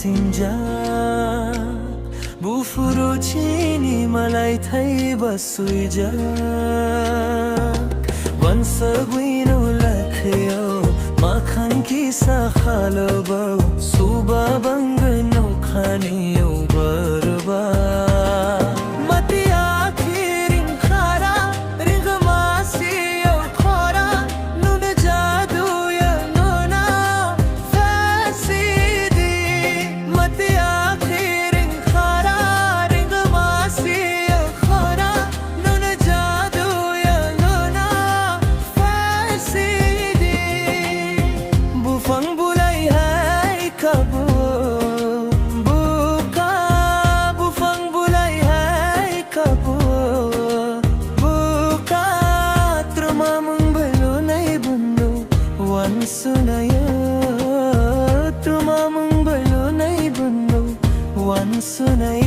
sinja bufuru chini malai thai basuija vansa guino lakhyo makhan ki sa khalo ba suba bang no khani ubarba sunaya tumamung balu nai bundu wan sunaya